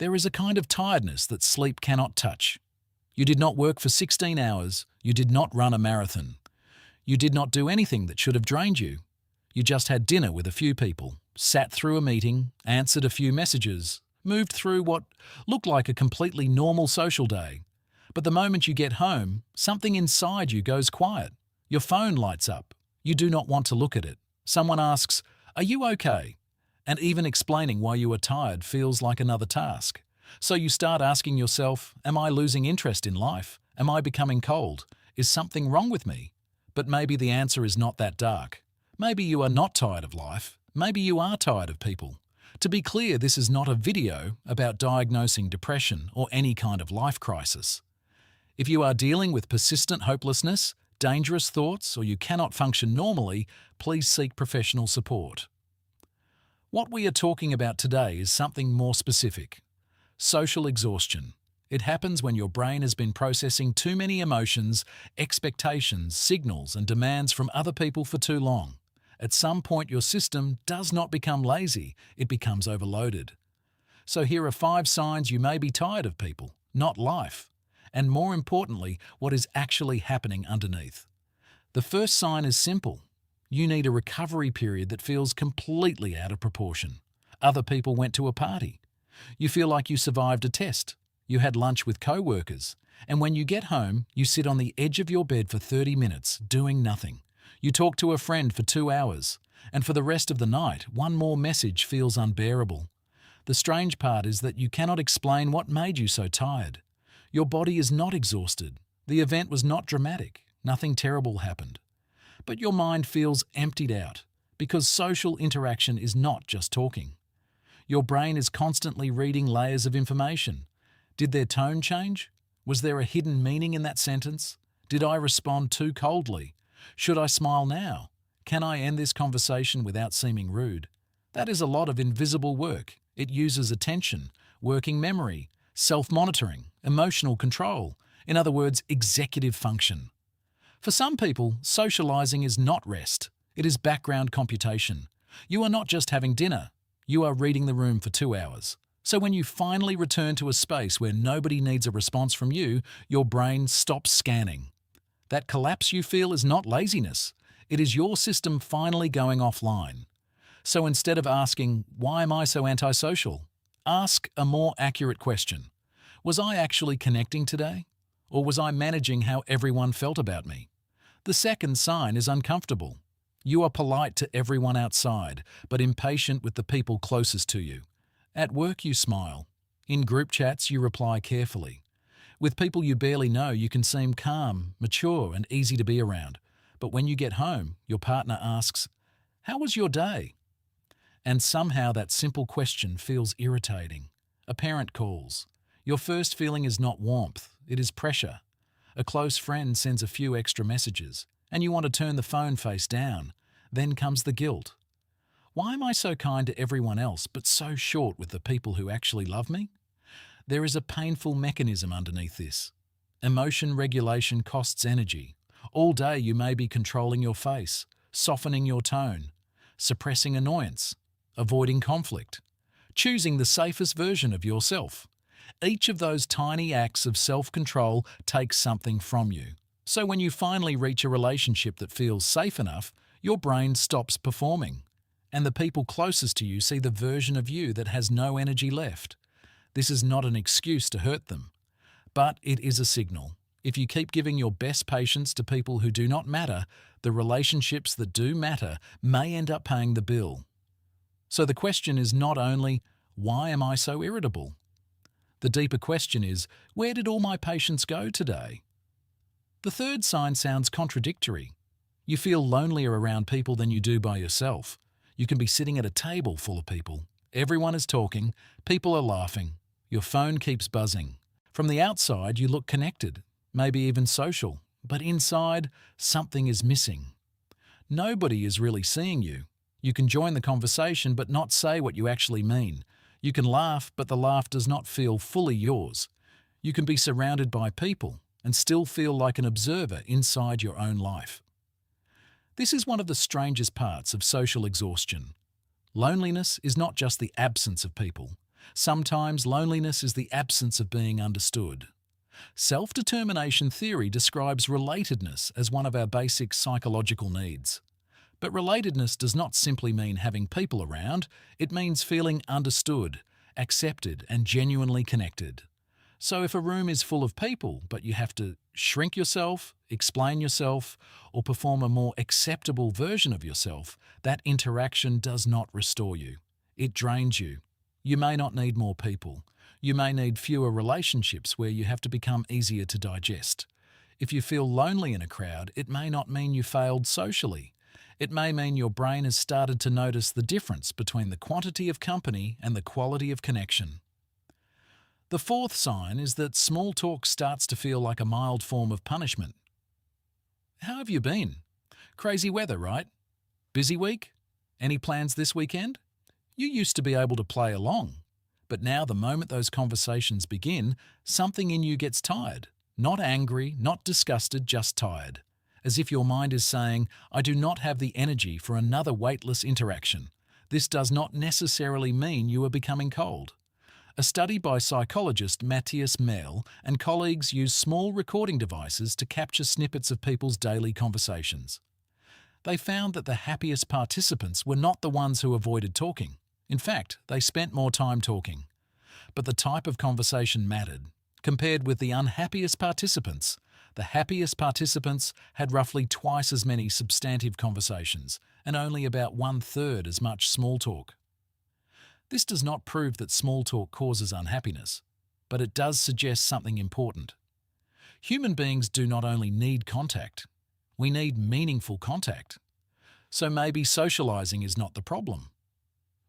There is a kind of tiredness that sleep cannot touch. You did not work for 16 hours, you did not run a marathon. You did not do anything that should have drained you. You just had dinner with a few people, sat through a meeting, answered a few messages, moved through what looked like a completely normal social day. But the moment you get home, something inside you goes quiet. Your phone lights up. You do not want to look at it. Someone asks, "Are you okay?" And even explaining why you are tired feels like another task. So you start asking yourself, am I losing interest in life? Am I becoming cold? Is something wrong with me? But maybe the answer is not that dark. Maybe you are not tired of life. Maybe you are tired of people. To be clear, this is not a video about diagnosing depression or any kind of life crisis. If you are dealing with persistent hopelessness, dangerous thoughts, or you cannot function normally, please seek professional support. What we are talking about today is something more specific. Social exhaustion. It happens when your brain has been processing too many emotions, expectations, signals, and demands from other people for too long. At some point, your system does not become lazy, it becomes overloaded. So here are 5 signs you may be tired of people, not life. And more importantly, what is actually happening underneath. The first sign is simple. You need a recovery period that feels completely out of proportion. Other people went to a party. You feel like you survived a test. You had lunch with co-workers. And when you get home, you sit on the edge of your bed for 30 minutes, doing nothing. You talk to a friend for 2 hours. And for the rest of the night, one more message feels unbearable. The strange part is that you cannot explain what made you so tired. Your body is not exhausted. The event was not dramatic. Nothing terrible happened. But your mind feels emptied out because social interaction is not just talking. Your brain is constantly reading layers of information. Did their tone change? Was there a hidden meaning in that sentence? Did I respond too coldly? Should I smile now? Can I end this conversation without seeming rude? That is a lot of invisible work. It uses attention, working memory, self-monitoring, emotional control, in other words, executive function. For some people, socializing is not rest. It is background computation. You are not just having dinner. You are reading the room for 2 hours. So when you finally return to a space where nobody needs a response from you, your brain stops scanning. That collapse you feel is not laziness. It is your system finally going offline. So instead of asking, "Why am I so antisocial?" ask a more accurate question. Was I actually connecting today? Or was I managing how everyone felt about me? The second sign is uncomfortable. You are polite to everyone outside, but impatient with the people closest to you. At work you smile. In group chats you reply carefully. With people you barely know you can seem calm, mature, and easy to be around. But when you get home, your partner asks, "How was your day?" And somehow that simple question feels irritating. A parent calls. Your first feeling is not warmth, it is pressure. A close friend sends a few extra messages, and you want to turn the phone face down. Then comes the guilt. Why am I so kind to everyone else but so short with the people who actually love me? There is a painful mechanism underneath this. Emotion regulation costs energy. All day you may be controlling your face, softening your tone, suppressing annoyance, avoiding conflict, choosing the safest version of yourself. Each of those tiny acts of self-control takes something from you. So when you finally reach a relationship that feels safe enough, your brain stops performing. And the people closest to you see the version of you that has no energy left. This is not an excuse to hurt them, but it is a signal. If you keep giving your best patience to people who do not matter, the relationships that do matter may end up paying the bill. So the question is not only, why am I so irritable? The deeper question is, where did all my patience go today? The third sign sounds contradictory. You feel lonelier around people than you do by yourself. You can be sitting at a table full of people. Everyone is talking, people are laughing. Your phone keeps buzzing. From the outside, you look connected, maybe even social, but inside, something is missing. Nobody is really seeing you. You can join the conversation but not say what you actually mean. You can laugh, but the laugh does not feel fully yours. You can be surrounded by people and still feel like an observer inside your own life. This is one of the strangest parts of social exhaustion. Loneliness is not just the absence of people. Sometimes loneliness is the absence of being understood. Self-determination theory describes relatedness as one of our basic psychological needs. But relatedness does not simply mean having people around, it means feeling understood, accepted, and genuinely connected. So if a room is full of people, but you have to shrink yourself, explain yourself, or perform a more acceptable version of yourself, that interaction does not restore you. It drains you. You may not need more people. You may need fewer relationships where you have to become easier to digest. If you feel lonely in a crowd, it may not mean you failed socially. It may mean your brain has started to notice the difference between the quantity of company and the quality of connection. The fourth sign is that small talk starts to feel like a mild form of punishment. How have you been? Crazy weather, right? Busy week? Any plans this weekend? You used to be able to play along, but now the moment those conversations begin, something in you gets tired. Not angry, not disgusted, just tired. As if your mind is saying, I do not have the energy for another weightless interaction. This does not necessarily mean you are becoming cold. A study by psychologist Matthias Mell and colleagues used small recording devices to capture snippets of people's daily conversations. They found that the happiest participants were not the ones who avoided talking. In fact, they spent more time talking. But the type of conversation mattered. Compared with the unhappiest participants, the happiest participants had roughly twice as many substantive conversations and only about 1/3 as much small talk. This does not prove that small talk causes unhappiness, but it does suggest something important. Human beings do not only need contact, we need meaningful contact. So maybe socializing is not the problem.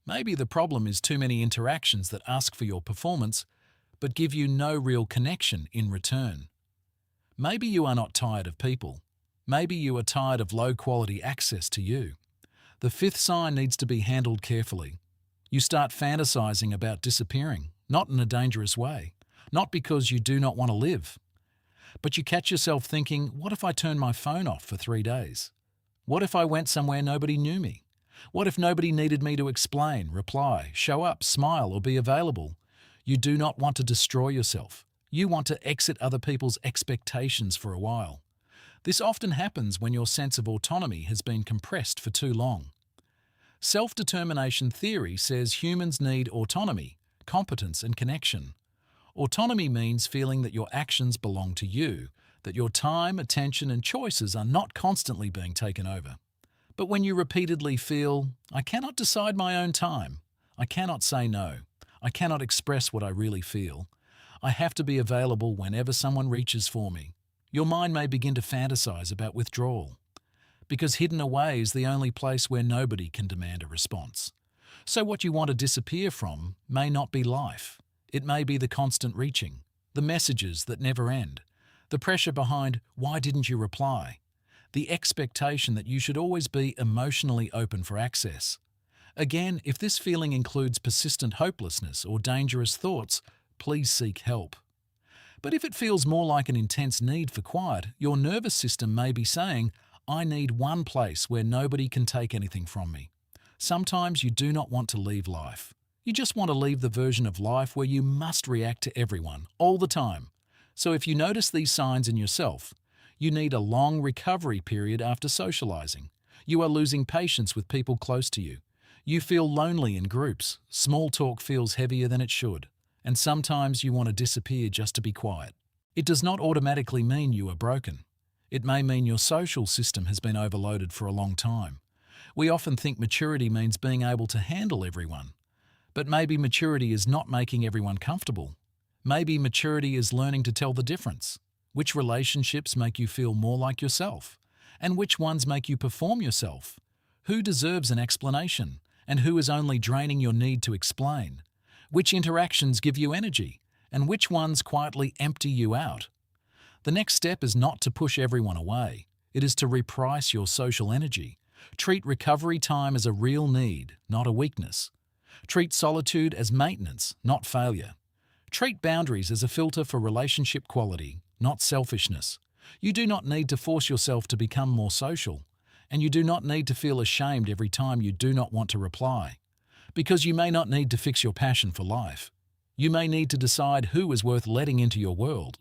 Maybe the problem is too many interactions that ask for your performance but give you no real connection in return. Maybe you are not tired of people. Maybe you are tired of low-quality access to you. The fifth sign needs to be handled carefully. You start fantasizing about disappearing, not in a dangerous way, not because you do not want to live. But you catch yourself thinking, what if I turned my phone off for 3 days? What if I went somewhere nobody knew me? What if nobody needed me to explain, reply, show up, smile, or be available? You do not want to destroy yourself. You want to exit other people's expectations for a while. This often happens when your sense of autonomy has been compressed for too long. Self-determination theory says humans need autonomy, competence, and connection. Autonomy means feeling that your actions belong to you, that your time, attention, and choices are not constantly being taken over. But when you repeatedly feel, I cannot decide my own time, I cannot say no, I cannot express what I really feel, I have to be available whenever someone reaches for me, your mind may begin to fantasize about withdrawal. Because hidden away is the only place where nobody can demand a response. So what you want to disappear from may not be life. It may be the constant reaching, the messages that never end, the pressure behind why didn't you reply, the expectation that you should always be emotionally open for access. Again, if this feeling includes persistent hopelessness or dangerous thoughts, please seek help. But if it feels more like an intense need for quiet, your nervous system may be saying, I need one place where nobody can take anything from me. Sometimes you do not want to leave life. You just want to leave the version of life where you must react to everyone, all the time. So if you notice these signs in yourself, you need a long recovery period after socializing. You are losing patience with people close to you. You feel lonely in groups. Small talk feels heavier than it should. And sometimes you want to disappear just to be quiet. It does not automatically mean you are broken. It may mean your social system has been overloaded for a long time. We often think maturity means being able to handle everyone. But maybe maturity is not making everyone comfortable. Maybe maturity is learning to tell the difference. Which relationships make you feel more like yourself? And which ones make you perform yourself? Who deserves an explanation? And who is only draining your need to explain? Which interactions give you energy? And which ones quietly empty you out? The next step is not to push everyone away. It is to reprice your social energy. Treat recovery time as a real need, not a weakness. Treat solitude as maintenance, not failure. Treat boundaries as a filter for relationship quality, not selfishness. You do not need to force yourself to become more social, and you do not need to feel ashamed every time you do not want to reply. Because you may not need to fix your passion for life. You may need to decide who is worth letting into your world.